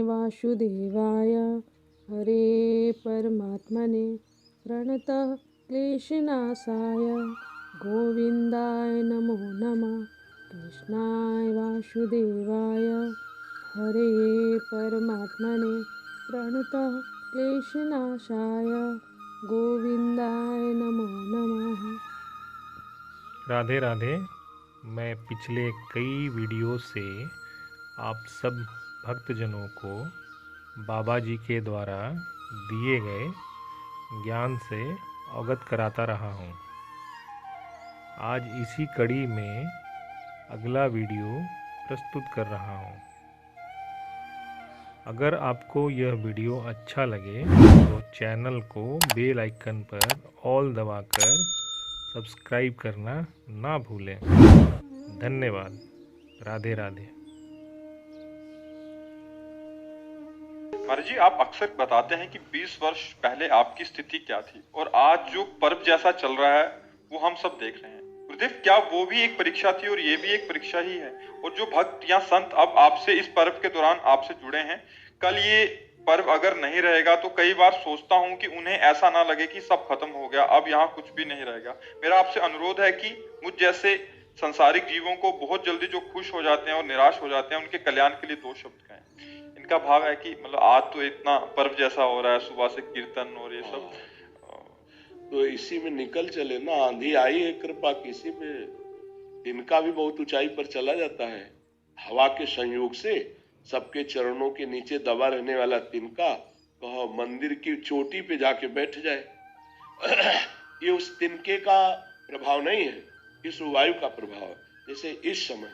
वासुदेवाय हरे परमात्मने प्रणतः क्लेशनाशाय गोविन्दाय नमो नमः। कृष्णाय वासुदेवाय हरे परमात्मने प्रणतः क्लेशनाशाय गोविन्दाय नमो नमः। राधे राधे। मैं पिछले कई वीडियो से आप सब भक्तजनों को बाबा जी के द्वारा दिए गए ज्ञान से अवगत कराता रहा हूँ। आज इसी कड़ी में अगला वीडियो प्रस्तुत कर रहा हूँ। अगर आपको यह वीडियो अच्छा लगे तो चैनल को बेल आइकन पर ऑल दबाकर सब्सक्राइब करना ना भूलें। धन्यवाद। राधे राधे। महाराज जी, आप अक्सर बताते हैं कि 20 वर्ष पहले आपकी स्थिति क्या थी और आज जो पर्व जैसा चल रहा है वो हम सब देख रहे हैं। गुरुदेव, क्या वो भी एक परीक्षा थी और ये भी एक परीक्षा ही है? और जो भक्त या संत अब आपसे इस पर्व के दौरान आपसे जुड़े हैं, कल ये पर्व अगर नहीं रहेगा तो कई बार सोचता हूं कि उन्हें ऐसा ना लगे कि सब खत्म हो गया, अब यहाँ कुछ भी नहीं रहेगा। मेरा आपसे अनुरोध है कि मुझ जैसे संसारिक जीवों को बहुत जल्दी जो खुश हो जाते हैं और निराश हो जाते हैं, उनके कल्याण के लिए 2 शब्द कहें। इनका भाव है कि मतलब आज तो इतना पर्व जैसा हो रहा है, सुबह से कीर्तन और ये सब, तो इसी में निकल चले ना। आंधी आई है कृपा किसी पे, इनका भी बहुत ऊंचाई पर चला जाता है। हवा के संयोग से सबके चरणों के नीचे दबा रहने वाला तिनका कहो मंदिर की चोटी पे जाके बैठ जाए। ये उस तिनके का प्रभाव नहीं है, इस वायु का प्रभाव है। जैसे इस समय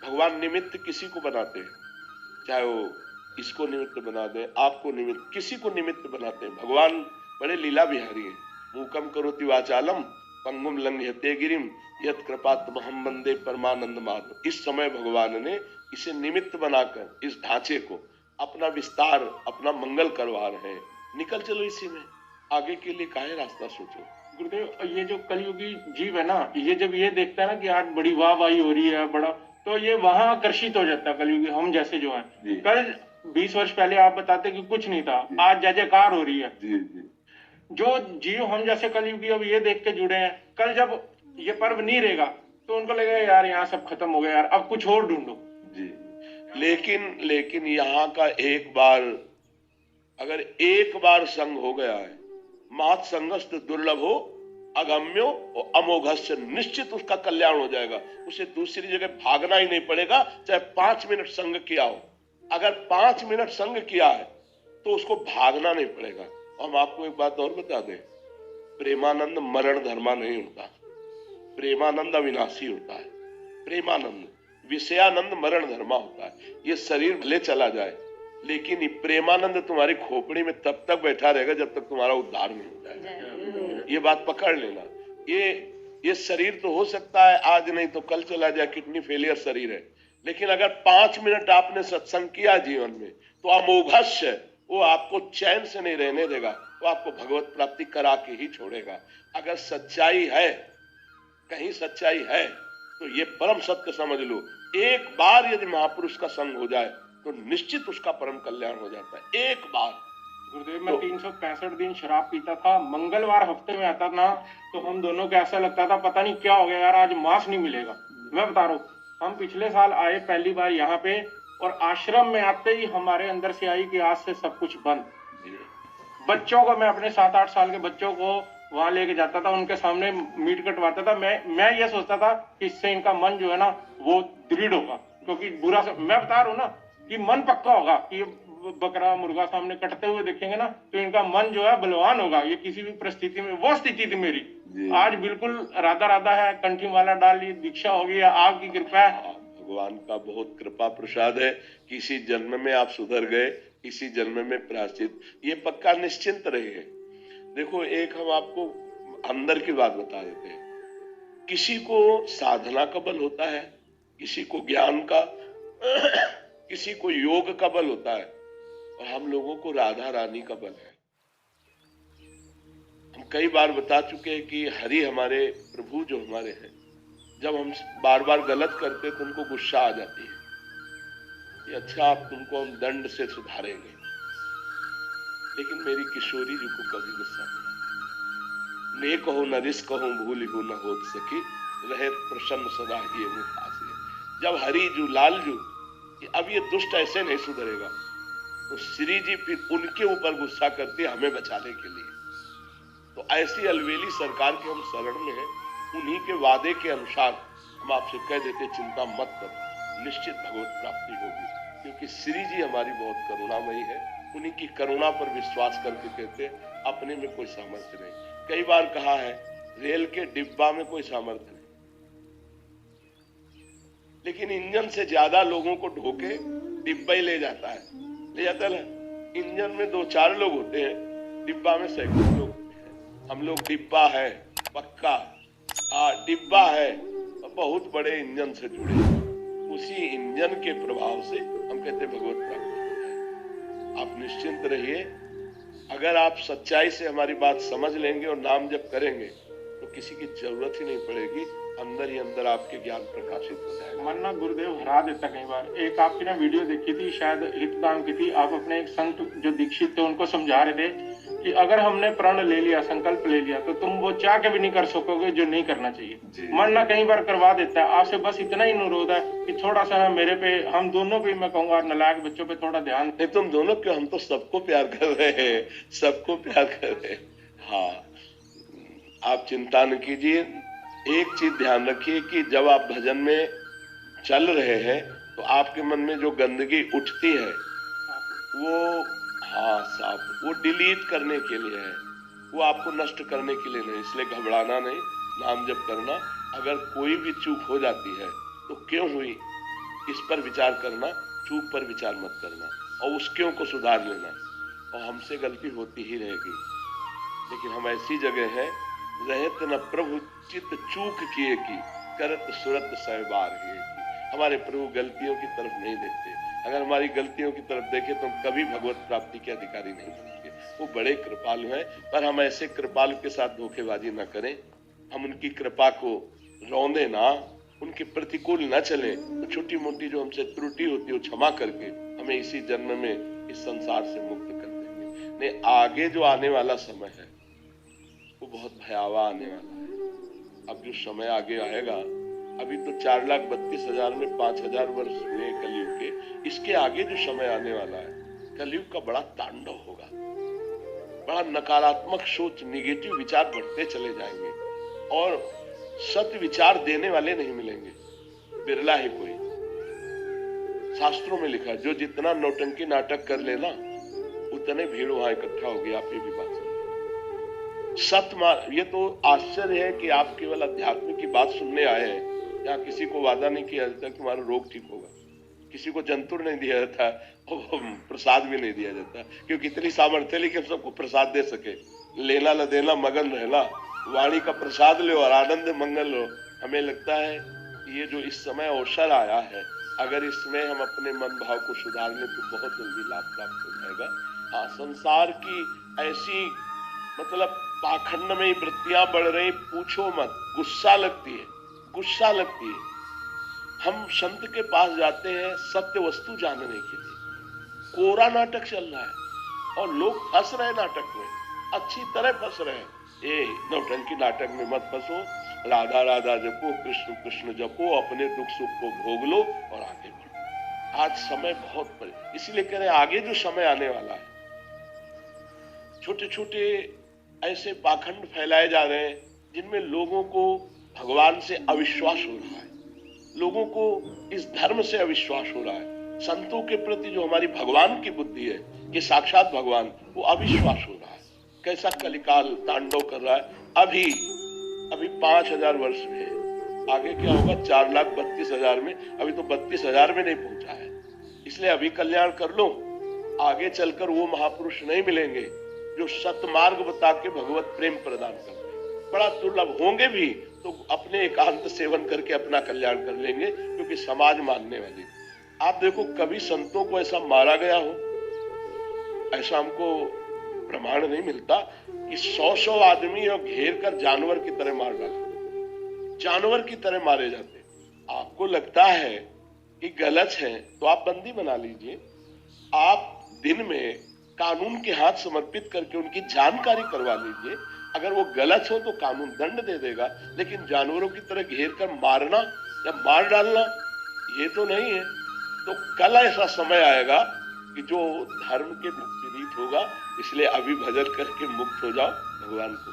भगवान निमित्त किसी को बनाते हैं, चाहे वो इसको निमित्त बना दे, आपको निमित्त, किसी को निमित्त बनाते हैं। भगवान बड़े लीला बिहारी हैं। मूकम करोति वाचालम पंगुम लंघयते गिरिम यत् कृपात्महं वंदे परमानंद माधव। इस समय भगवान ने इसे निमित्त बनाकर इस ढांचे को अपना विस्तार, अपना मंगल करवा रहे हैं। निकल चलो इसी में, आगे के लिए काहे रास्ता सोचो। गुरुदेव, ये जो कलयुगी जीव है ना, ये जब ये देखता है ना कि आज बड़ी वाहवाही हो रही है, बड़ा, तो ये वहां आकर्षित हो जाता है। कलयुगी हम जैसे जो है, कल 20 वर्ष पहले आप बताते कि कुछ नहीं था, आज जय जयकार हो रही है। जो जीव हम जैसे कलयुगी अब ये देख के जुड़े हैं, कल जब ये पर्व नहीं रहेगा तो उनको लगेगा यार यहाँ सब खत्म हो गया, यार अब कुछ और ढूंढो। जी, लेकिन यहाँ का एक बार, अगर एक बार संग हो गया है, मात संगस्त दुर्लभ हो अगम्यो और अमोघस्य, निश्चित उसका कल्याण हो जाएगा। उसे दूसरी जगह भागना ही नहीं पड़ेगा, चाहे 5 मिनट संग किया हो। अगर 5 मिनट संग किया है तो उसको भागना नहीं पड़ेगा। हम आपको एक बात और बता दें, प्रेमानंद मरण धर्मा नहीं होता, प्रेमानंद अविनाशी होता है। प्रेमानंद, विषयानंद मरण धर्मा होता है। ये शरीर भले चला जाए, लेकिन ये प्रेमानंद तुम्हारी खोपड़ी में तब तक बैठा रहेगा जब तक तुम्हारा उद्धार नहीं हो जाएगा। ये बात पकड़ लेना। ये शरीर तो हो सकता है आज नहीं तो कल चला जाए, किडनी फेलियर शरीर है, लेकिन अगर 5 मिनट आपने सत्संग किया जीवन में तो अमोघस्य, वो आपको चैन से नहीं रहने देगा, वो आपको भगवत प्राप्ति करा के ही छोड़ेगा। अगर सच्चाई है, कहीं सच्चाई है, तो ये परम सत्य समझ लो। एक बार यदि महापुरुष का संग हो जाए तो निश्चित उसका परम कल्याण हो जाता है। एक बार। गुरुदेव, मैं 365 दिन शराब पीता था, मंगलवार हफ्ते में आता ना, तो हम दोनों को ऐसा लगता था पता नहीं क्या हो गया यार, आज मांस नहीं मिलेगा। मैं बता रहा हूँ, हम पिछले साल आए पहली बार यहाँ पे, और आश्रम में आते ही हमारे अंदर से आई कि आज से सब कुछ बंद। बच्चों को, मैं अपने 7-8 साल के बच्चों को वहां लेके जाता था, उनके सामने मीट कटवाता था। मैं ये सोचता था कि इससे इनका मन जो है ना वो दृढ़ होगा, क्योंकि बुरा मैं बता रहा हूँ ना कि मन पक्का होगा कि बकरा मुर्गा सामने कटते हुए देखेंगे ना तो इनका मन जो है बलवान होगा। ये किसी भी परिस्थिति में, वो स्थिति थी मेरी। आज बिल्कुल राधा राधा है, कंठी माला डाल ली, दीक्षा हो गई, आपकी कृपा है। भगवान का बहुत कृपा प्रसाद है। किसी जन्म में आप सुधर गए, इसी जन्म में प्रायश्चित, ये पक्का निश्चिंत रहिए। देखो, एक हम आपको अंदर की बात बता देते हैं। किसी को साधना का बल होता है, किसी को ज्ञान का, किसी को योग का बल होता है, और हम लोगों को राधा रानी का बल है। हम कई बार बता चुके हैं कि हरि हमारे प्रभु जो हमारे हैं, जब हम बार बार गलत करते तो उनको गुस्सा आ जाती है। कि अच्छा अब तुमको हम दंड से सुधारेंगे, लेकिन मेरी किशोरी जी को कभी गुस्सा नहीं आया। ने कहो न रिस कहो भूल हो न होत सकी, रहे प्रसन्न सदा ही मुख हासिए। जब हरी जू लाल जू कि अब ये दुष्ट ऐसे नहीं सुधरेगा, तो श्री जी फिर उनके ऊपर गुस्सा करते हमें बचाने के लिए। तो ऐसी अलवेली सरकार के हम शरण में हैं, उन्हीं के वादे के अनुसार हम आपसे कह देते चिंता मत करो, निश्चित भगवत प्राप्ति होगी, क्योंकि श्री जी हमारी बहुत करुणामयी है। उन्हीं की करुणा पर विश्वास करके कहते अपने में कोई सामर्थ्य नहीं। कई बार कहा है रेल के डिब्बा में कोई सामर्थ्य नहीं, लेकिन इंजन से ज्यादा लोगों को ढोके डिब्बा ही ले जाता है, ले जाता है। इंजन में 2-4 लोग होते हैं, डिब्बा में सैकड़ों लोग होते हैं। हम लोग डिब्बा है पक्का, डिब्बा है बहुत बड़े इंजन से जुड़े, उसी इंजन के प्रभाव से हम कहते भगवत प्राप्ति। आप निश्चिंत रहिए, अगर आप सच्चाई से हमारी बात समझ लेंगे और नाम जप करेंगे तो किसी की जरूरत ही नहीं पड़ेगी, अंदर ही अंदर आपके ज्ञान प्रकाशित हो जाएगा। मन ना गुरुदेव हरा देता कई बार। एक आपकी ना वीडियो देखी थी, शायद हितदान की थी, आप अपने एक संत जो दीक्षित थे उनको समझा रहे थे कि अगर हमने प्रण ले लिया, संकल्प ले लिया, तो तुम वो चाह के भी नहीं कर सकोगे जो नहीं करना चाहिए। मन ना कई बार करवा देता है। आपसे बस इतना ही अनुरोध है कि थोड़ा सा मेरे पे, हम दोनों पे, मैं कहूँगा नालायक बच्चों पे थोड़ा ध्यान। नहीं तुम दोनों क्यों, हम तो सबको प्यार कर रहे हैं, सबको प्यार कर रहे हैं। हाँ, आप चिंता न कीजिए। एक चीज ध्यान रखिए कि जब आप भजन में चल रहे हैं तो आपके मन में जो गंदगी उठती है वो, हाँ साफ, वो डिलीट करने के लिए है, वो आपको नष्ट करने के लिए नहीं। इसलिए घबराना नहीं, नाम जप करना। अगर कोई भी चूक हो जाती है तो क्यों हुई इस पर विचार करना, चूक पर विचार मत करना, और उस क्यों को सुधार लेना। और हमसे गलती होती ही रहेगी, लेकिन हम ऐसी जगह है रहत न प्रभु चित चूक किए की, करत सुरत सहबार है की। हमारे प्रभु गलतियों की तरफ नहीं देखते। अगर हमारी गलतियों की तरफ देखे तो हम कभी भगवत प्राप्ति के अधिकारी नहीं बनेंगे। वो बड़े कृपालु हैं, पर हम ऐसे कृपालु के साथ धोखेबाजी न करें। हम उनकी कृपा को रौंदे ना, उनके प्रतिकूल न चले, तो छोटी मोटी जो हमसे त्रुटि होती है वो क्षमा करके हमें इसी जन्म में इस संसार से मुक्त कर देंगे। नहीं, आगे जो आने वाला समय है वो बहुत भयावह आने वाला है। अब जो समय आगे आएगा, अभी तो 4,32,000 में 5,000 वर्ष हुए कलयुग के, इसके आगे जो समय आने वाला है, कलयुग का बड़ा तांडव होगा। बड़ा नकारात्मक सोच, निगेटिव विचार बढ़ते चले जाएंगे और सत्य विचार देने वाले नहीं मिलेंगे, बिरला ही कोई। शास्त्रों में लिखा है जो जितना नौटंकी नाटक कर लेना उतने भीड़ वहां इकट्ठा होगी। आप ये भी बात समझो। ये तो आश्चर्य है कि आप केवल अध्यात्म की बात सुनने आए हैं, यहाँ किसी को वादा नहीं किया जाता कि हमारा रोग ठीक होगा, किसी को जंतुर नहीं दिया जाता और प्रसाद भी नहीं दिया जाता, क्योंकि इतनी सामर्थ्य लेकिन सबको प्रसाद दे सके। लेना न देना मगन रहना, वाणी का प्रसाद लो और आनंद मंगल लो। हमें लगता है ये जो इस समय अवसर आया है, अगर इसमें हम अपने मन भाव को सुधार लें तो बहुत जल्दी लाभ प्राप्त हो जाएगा। हाँ, संसार की ऐसी मतलब पाखंड में वृत्तियां बढ़ रही, पूछो मत, गुस्सा लगती है, गुस्सा लगती है। हम संत के पास जाते हैं सत्य वस्तु जानने के लिए, कोरा नाटक चल रहा है और लोग फंस रहे नाटक में, अच्छी तरह फंस रहे हैं। ये नौटंकी नाटक में मत फंसो, राधा राधा जपो, कृष्ण कृष्ण जपो, अपने दुख सुख को भोग लो और आगे बढ़ो। आज समय बहुत बड़े, इसलिए कह रहे हैं आगे जो समय आने वाला है, छोटे छोटे ऐसे पाखंड फैलाए जा रहे हैं जिनमें लोगों को भगवान से अविश्वास हो रहा है, लोगों को इस धर्म से अविश्वास हो रहा है, संतों के प्रति जो हमारी भगवान की बुद्धि है कि साक्षात भगवान, वो अविश्वास हो रहा है। कैसा कलिकाल तांडव कर रहा है। अभी 5,000 वर्ष में है, आगे क्या होगा 4,32,000 में, अभी तो 32,000 में नहीं पहुंचा है। इसलिए अभी कल्याण कर लो, आगे चलकर वो महापुरुष नहीं मिलेंगे जो सतमार्ग बता के भगवत प्रेम प्रदान करते हैं। बड़ा दुर्लभ होंगे भी तो अपने एकांत सेवन करके अपना कल्याण कर लेंगे, क्योंकि समाज मानने वाली। आप देखो कभी संतों को ऐसा मारा गया हो, ऐसा हमको प्रमाण नहीं मिलता कि 100 आदमी और घेर कर जानवर की तरह मार डाले, जानवर की तरह मारे जाते। आपको लगता है कि गलत है तो आप बंदी बना लीजिए। आप दिन में कानून के हाथ समर्पित करके उनकी जानकारी करवा लीजिए। अगर वो गलत हो तो कानून दंड दे देगा, लेकिन जानवरों की तरह घेर कर मारना या मार डालना ये तो नहीं है। तो कल ऐसा समय आएगा कि जो धर्म के विपरीत होगा, इसलिए अभी भजन करके मुक्त हो जाओ, भगवान को